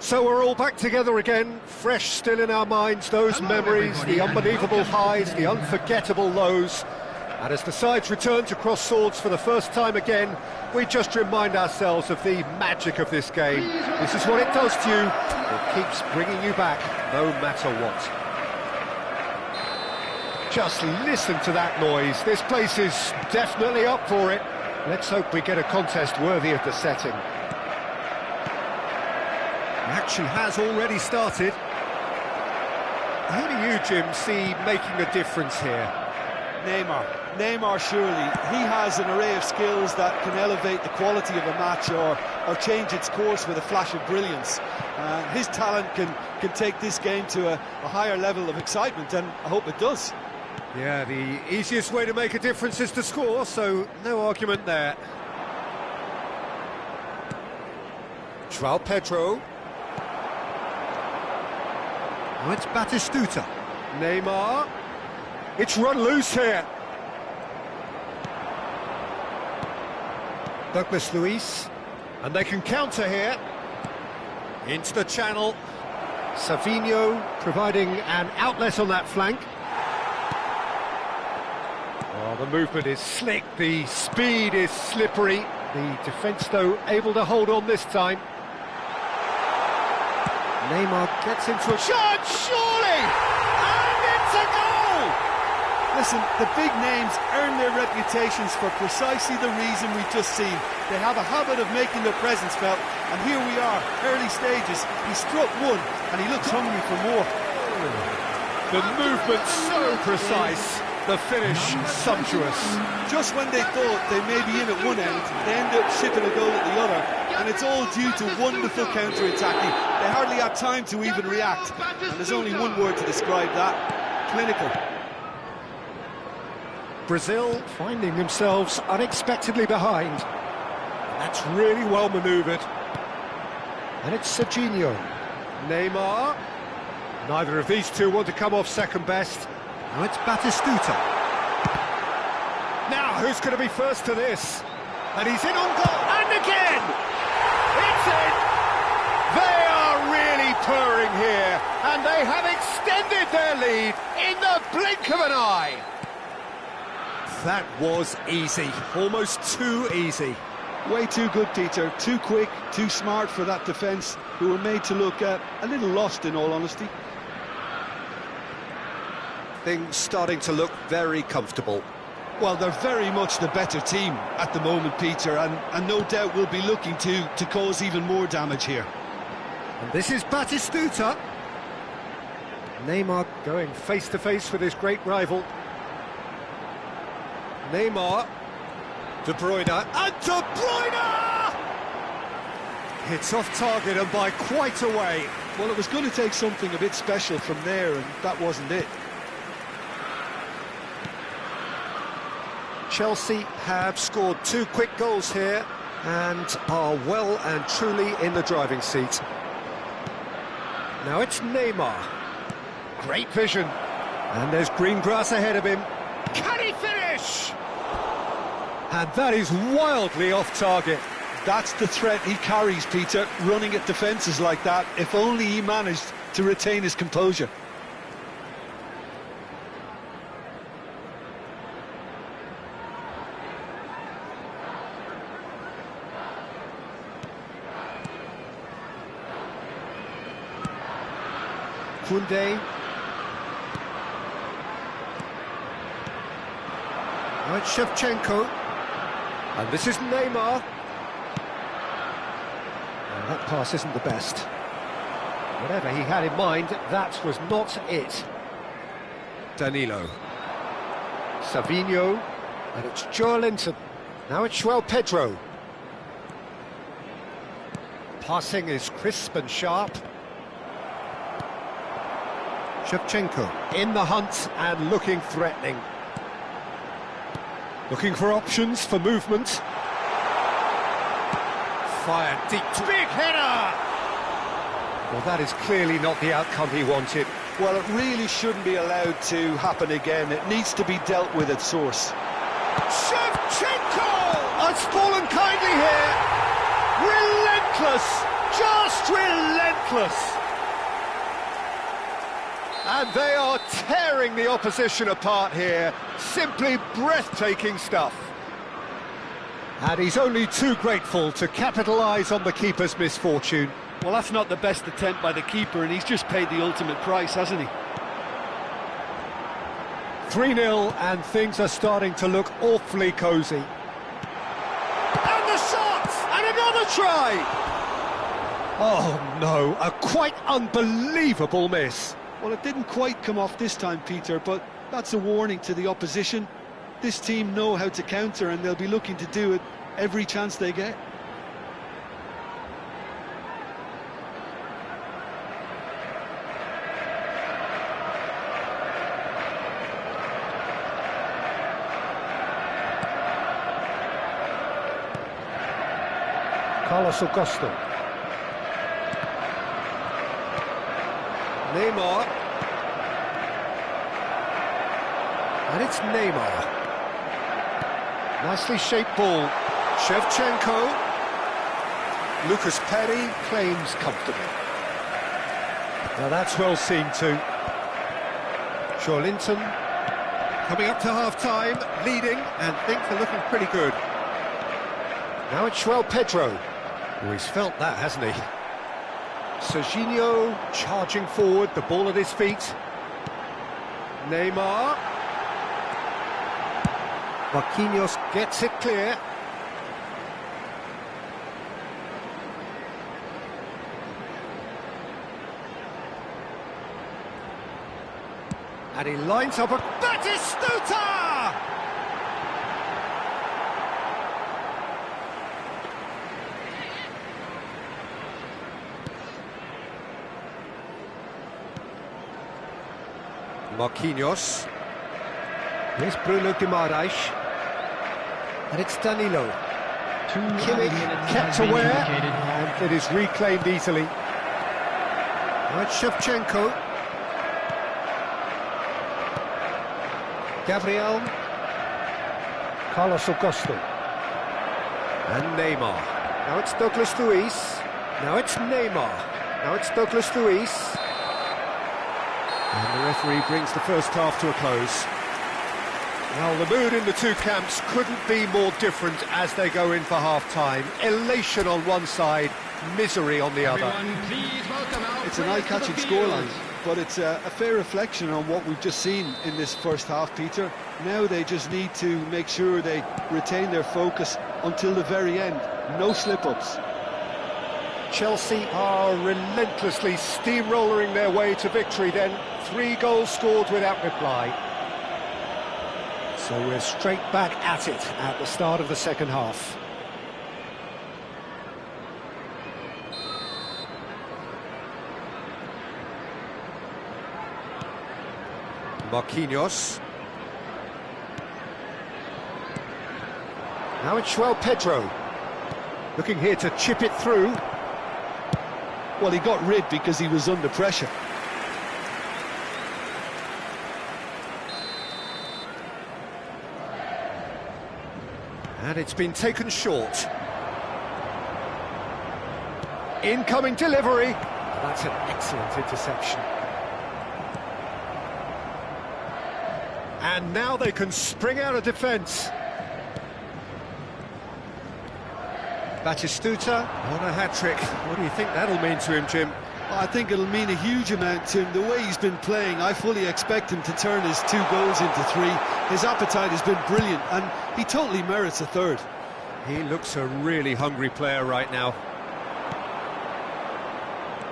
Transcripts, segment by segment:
So we're all back together again, fresh still in our minds, those memories, the unbelievable highs, the unforgettable lows. And as the sides return to cross swords for the first time again, we just remind ourselves of the magic of this game. This is what it does to you. It keeps bringing you back, no matter what. Just listen to that noise. This place is definitely up for it. Let's hope we get a contest worthy of the setting. Action has already started. Who do you, Jim, see making a difference here? Neymar surely. He has an array of skills that can elevate the quality of a match or change its course with a flash of brilliance. His talent can take this game to a higher level of excitement, and I hope it does. Yeah, the easiest way to make a difference is to score, so no argument there. João Pedro. Oh, it's Batistuta. Neymar. It's run loose here. Douglas Luiz. And they can counter here. Into the channel. Savinho providing an outlet on that flank. Oh, the movement is slick, the speed is slippery. The defence, though, able to hold on this time. Neymar gets into a shot, surely! And it's a goal! Listen, the big names earn their reputations for precisely the reason we've just seen. They have a habit of making their presence felt, and here we are, early stages. He struck one, and he looks hungry for more. The movement so precise, the finish sumptuous. Just when they thought they may be in at one end, they end up shipping a goal at the other, and it's all due to wonderful counter-attacking. They hardly had time to even react, and there's only one word to describe that: clinical. Brazil finding themselves unexpectedly behind. That's really well manoeuvred. And it's Serginho. Neymar. Neither of these two want to come off second best. Now it's Batistuta. Now, who's going to be first to this? And he's in on goal. And again! It's in! They are really purring here. And they have extended their lead in the blink of an eye. That was easy. Almost too easy. Way too good, Peter. Too quick, too smart for that defence, who were made to look a little lost, in all honesty. Things starting to look very comfortable. Well, they're very much the better team at the moment, Peter, and no doubt will be looking to cause even more damage here. And this is Batistuta. Neymar going face-to-face with his great rival. Neymar. De Bruyne. And De Bruyne! It's off target and by quite a way. Well, it was going to take something a bit special from there, and that wasn't it. Chelsea have scored 2 quick goals here and are well and truly in the driving seat. Now it's Neymar. Great vision. And there's green grass ahead of him. Can he finish? And that is wildly off target. That's the threat he carries, Peter, running at defences like that. If only he managed to retain his composure. Koundé. Now it's Shevchenko. And this is Neymar. Well, that pass isn't the best. Whatever he had in mind, that was not it. Danilo. Savinho. And it's Joelinton. Now it's João Pedro. Passing is crisp and sharp. Shevchenko in the hunt and looking threatening. Looking for options for movement. Fired deep. Big header! Well, that is clearly not the outcome he wanted. Well, it really shouldn't be allowed to happen again. It needs to be dealt with at source. Shevchenko has fallen kindly here. Relentless, just relentless. reckless. And they are tearing the opposition apart here. Simply breathtaking stuff. And he's only too grateful to capitalise on the keeper's misfortune. Well, that's not the best attempt by the keeper, and he's just paid the ultimate price, hasn't he? 3-0, and things are starting to look awfully cosy. And the shot! And another try! Oh no, a quite unbelievable miss. Well, it didn't quite come off this time, Peter, but that's a warning to the opposition. This team know how to counter, and they'll be looking to do it every chance they get. Carlos Augusto. Neymar. And it's Neymar. Nicely shaped ball. Shevchenko. Lucas Perry claims comfortably. Now that's well seen too. Linton coming up to half-time, leading, and things are looking pretty good. Now it's Pedro. Oh, he's felt that, hasn't he? Serginho charging forward, the ball at his feet. Neymar. Marquinhos gets it clear. And he lines up a Batistuta! Marquinhos. Here's Bruno Guimaraes. And it's Danilo. Kimmich kept aware, and it is reclaimed easily. Now it's Shevchenko. Gabriel. Carlos Augusto. And Neymar. Now it's Douglas Luiz. Now it's Neymar. Now it's Douglas Luiz. And the referee brings the first half to a close. Well, the mood in the two camps couldn't be more different as they go in for half-time. Elation on one side, misery on the other. It's an eye-catching scoreline, but it's a fair reflection on what we've just seen in this first half, Peter. Now they just need to make sure they retain their focus until the very end. No slip-ups. Chelsea are relentlessly steamrolling their way to victory then. 3 goals scored without reply. So we're straight back at it at the start of the second half. Marquinhos. Now it's Pedro. Looking here to chip it through. Well, he got rid because he was under pressure. And it's been taken short. Incoming delivery. That's an excellent interception. And now they can spring out of defence. Batistuta on a hat-trick. What do you think that'll mean to him, Jim? I think it'll mean a huge amount to him. The way he's been playing, I fully expect him to turn his 2 goals into 3. His appetite has been brilliant, and he totally merits a third. He looks a really hungry player right now.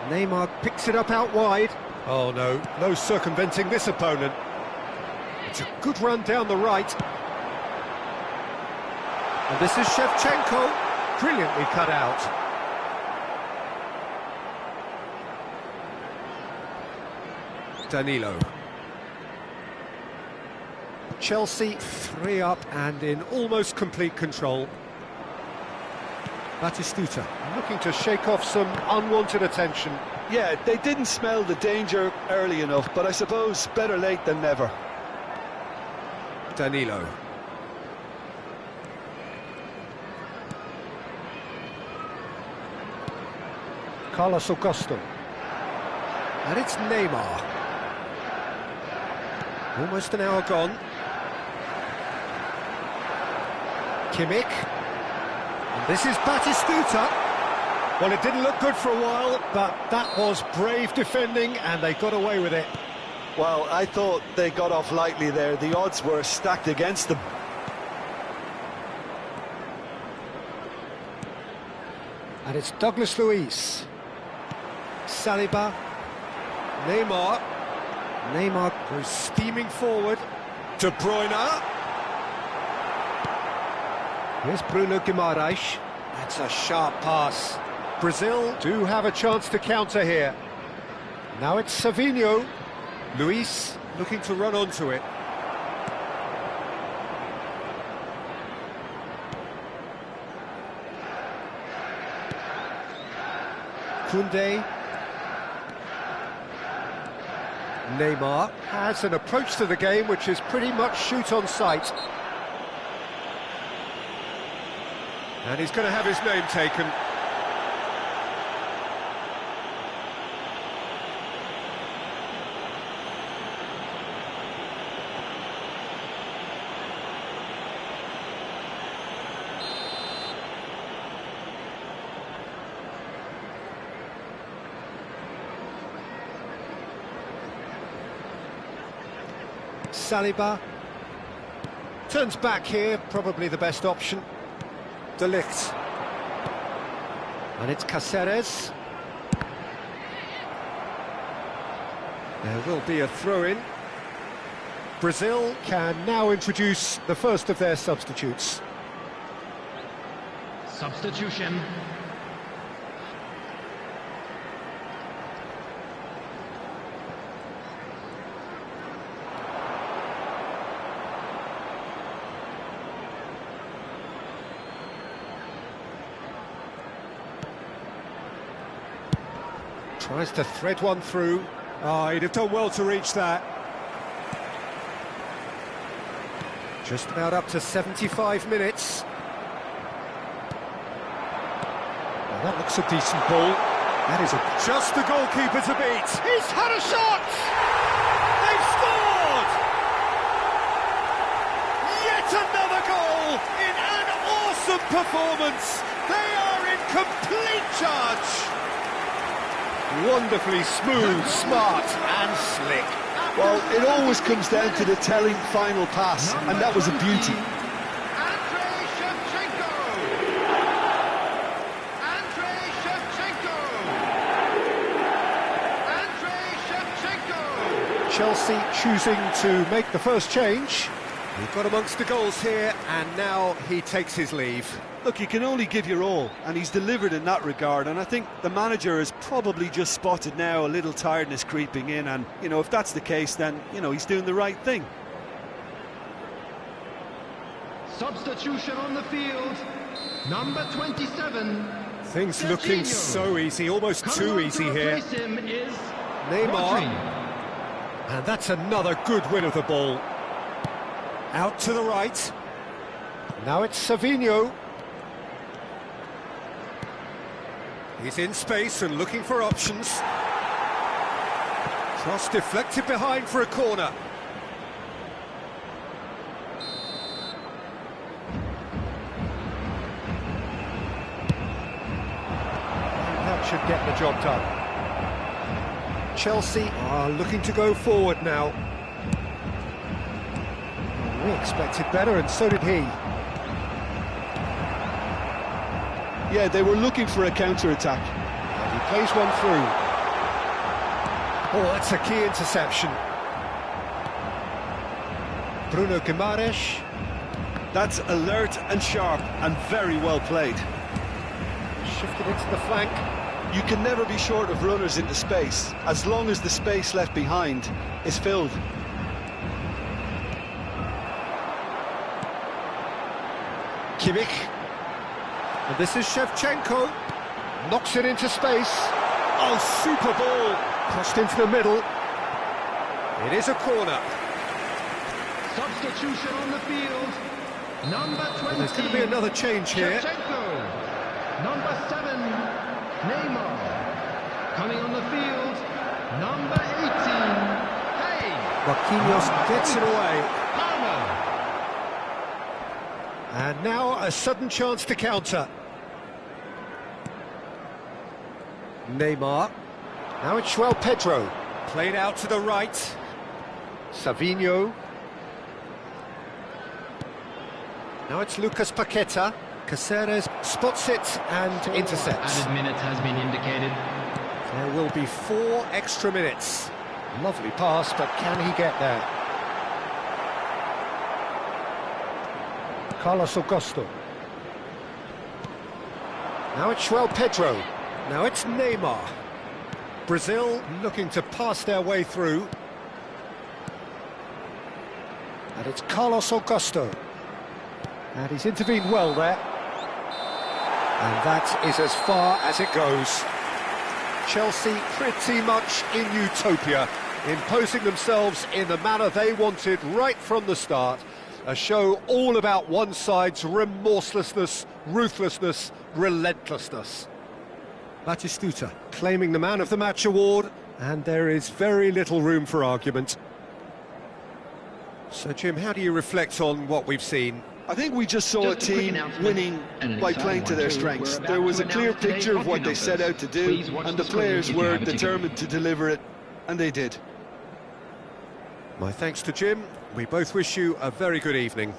Neymar picks it up out wide. Oh no, no circumventing this opponent. It's a good run down the right. And this is Shevchenko. Brilliantly cut out. Danilo. Chelsea 3 up and in almost complete control. Batistuta looking to shake off some unwanted attention. Yeah, they didn't smell the danger early enough, but I suppose better late than never. Danilo. Carlos Augusto. And it's Neymar. Almost an hour gone. Kimmich. And this is Batistuta. Well, it didn't look good for a while, but that was brave defending, and they got away with it. Well, I thought they got off lightly there. The odds were stacked against them. And it's Douglas Luiz. Saliba. Neymar. Neymar goes steaming forward. De Bruyne. Here's Bruno Guimaraes. That's a sharp pass. Brazil do have a chance to counter here. Now it's Savinho. Luis looking to run onto it. Koundé. Neymar has an approach to the game which is pretty much shoot on sight. And he's going to have his name taken. Saliba turns back here, probably the best option. De Ligt. And it's Cáceres. There will be a throw-in. Brazil can now introduce the first of their substitutes. Substitution. Tries to thread one through. Oh, he'd have done well to reach that. Just about up to 75 minutes. Well, that looks a decent ball. That is just the goalkeeper to beat. He's had a shot! They've scored! Yet another goal in an awesome performance. They are in complete charge. Wonderfully smooth, smart and slick. Well, it always comes down to the telling final pass, and that was a beauty. Chelsea choosing to make the first change. He got amongst the goals here, and now he takes his leave. Look, you can only give your all, and he's delivered in that regard, and I think the manager has probably just spotted now a little tiredness creeping in, and, you know, if that's the case, then, you know, he's doing the right thing. Substitution on the field, number 27. Things looking so easy, almost too easy here. Neymar. And that's another good win of the ball. Out to the right. Now it's Savinho. He's in space and looking for options. Cross deflected behind for a corner. That should get the job done. Chelsea are looking to go forward now. We expected better, and so did he. Yeah, they were looking for a counter-attack. And he plays one through. Oh, that's a key interception. Bruno Guimaraes. That's alert and sharp and very well played. Shifted into the flank. You can never be short of runners into space, as long as the space left behind is filled. Kimmich. And this is Shevchenko. Knocks it into space. Oh, super ball. Crossed into the middle. It is a corner. Substitution on the field, number 20. And there's going to be another change here. Shevchenko, number 7, Neymar. Coming on the field, number Marquinhos gets it away. Palmer. And now a sudden chance to counter. Neymar. Now it's João Pedro. Played out to the right. Savinho. Now it's Lucas Paqueta. Caceres spots it and intercepts. Added minute has been indicated. There will be 4 extra minutes. Lovely pass, but can he get there? Carlos Augusto. Now it's João Pedro. Now it's Neymar. Brazil looking to pass their way through. And it's Carlos Augusto. And he's intervened well there. And that is as far as it goes. Chelsea pretty much in utopia, imposing themselves in the manner they wanted right from the start. A show all about one side's remorselessness, ruthlessness, relentlessness. Batistuta claiming the Man of the Match award, and there is very little room for argument. So, Jim, how do you reflect on what we've seen? I think we just saw a Just a quick team announcement, winning and an by exciting playing to one their too. strengths. We're about There was to a clear announce today's picture of what lottery they set numbers. out to do, Please watch and the the screen players if you were have a ticket. determined to deliver it, and they did. My thanks to Jim. We both wish you a very good evening.